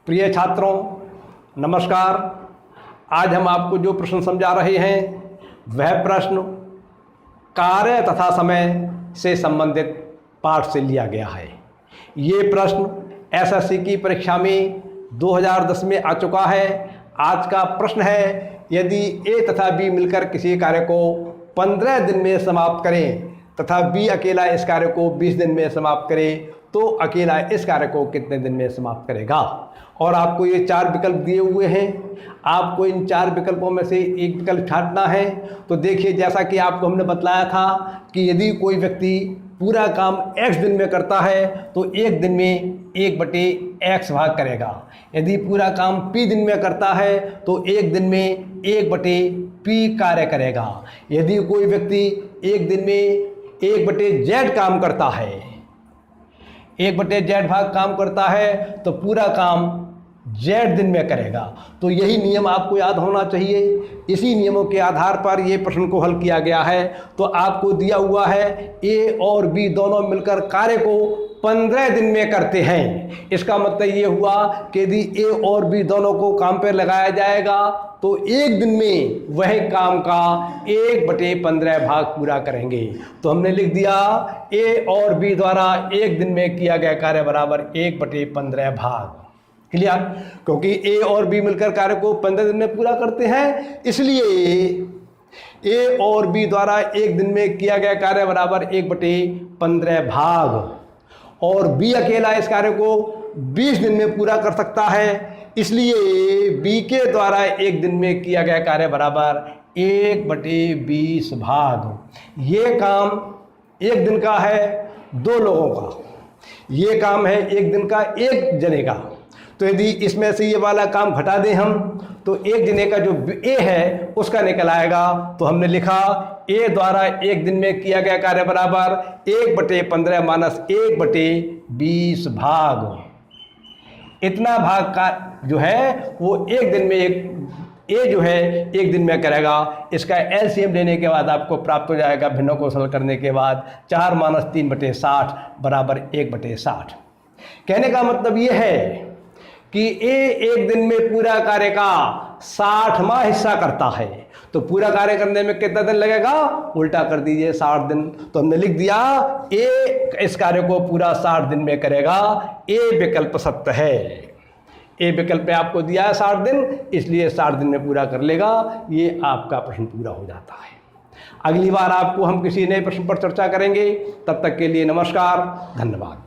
प्रिय छात्रों, नमस्कार। आज हम आपको जो प्रश्न समझा रहे हैं वह प्रश्न कार्य तथा समय से संबंधित पाठ से लिया गया है। ये प्रश्न एसएससी की परीक्षा में 2010 में आ चुका है। आज का प्रश्न है, यदि ए तथा बी मिलकर किसी कार्य को 15 दिन में समाप्त करें तथा बी अकेला इस कार्य को 20 दिन में समाप्त करे तो अकेला इस कार्य को कितने दिन में समाप्त करेगा। और आपको ये 4 विकल्प दिए हुए हैं। आपको इन 4 विकल्पों में से एक विकल्प छांटना है। तो देखिए, जैसा कि आपको हमने बतलाया था कि यदि कोई व्यक्ति पूरा काम x दिन में करता है तो एक दिन में 1/x भाग करेगा। यदि पूरा काम p दिन में करता है तो एक दिन में 1/p कार्य करेगा। यदि कोई व्यक्ति एक दिन में 1/z काम करता है, 1/z भाग काम करता है तो पूरा काम z दिन में करेगा। तो यही नियम आपको याद होना चाहिए। इसी नियमों के आधार पर ये प्रश्न को हल किया गया है। तो आपको दिया हुआ है ए और बी दोनों मिलकर कार्य को 15 दिन में करते हैं। इसका मतलब ये हुआ कि यदि ए और बी दोनों को काम पर लगाया जाएगा तो एक दिन में वह काम का 1/15 भाग पूरा करेंगे। तो हमने लिख दिया ए और बी द्वारा एक दिन में किया गया कार्य बराबर 1/15 भाग। क्लियर? क्योंकि ए और बी मिलकर कार्य को 15 दिन में पूरा करते हैं, इसलिए ए और बी द्वारा एक दिन में किया गया कार्य बराबर 1/15 भाग। और बी अकेला इस कार्य को 20 दिन में पूरा कर सकता है, इसलिए बी के द्वारा एक दिन में किया गया कार्य बराबर 1/20 भाग। ये काम एक दिन का है 2 लोगों का, ये काम है एक दिन का 1 जने का। तो यदि इसमें से ये वाला काम घटा दें हम तो एक जने का जो ए है उसका निकल आएगा। तो हमने लिखा ए द्वारा एक दिन में किया गया कार्य बराबर 1/15 माइनस 1/20 भाग। इतना भाग का जो है वो एक दिन में ए जो है एक दिन में करेगा। इसका एलसीएम लेने के बाद आपको प्राप्त हो जाएगा, भिन्नों को सरल करने के बाद 4 माइनस 3/60 बराबर 1/60। कहने का मतलब ये है कि ए एक दिन में पूरा कार्य का 60वां हिस्सा करता है। तो पूरा कार्य करने में कितना दिन लगेगा? उल्टा कर दीजिए, 60 दिन। तो हमने लिख दिया ए इस कार्य को पूरा 60 दिन में करेगा। ए विकल्प सत्य है। ए विकल्प में आपको दिया है 60 दिन, इसलिए 60 दिन में पूरा कर लेगा। ये आपका प्रश्न पूरा हो जाता है। अगली बार आपको हम किसी नए प्रश्न पर चर्चा करेंगे। तब तक के लिए नमस्कार, धन्यवाद।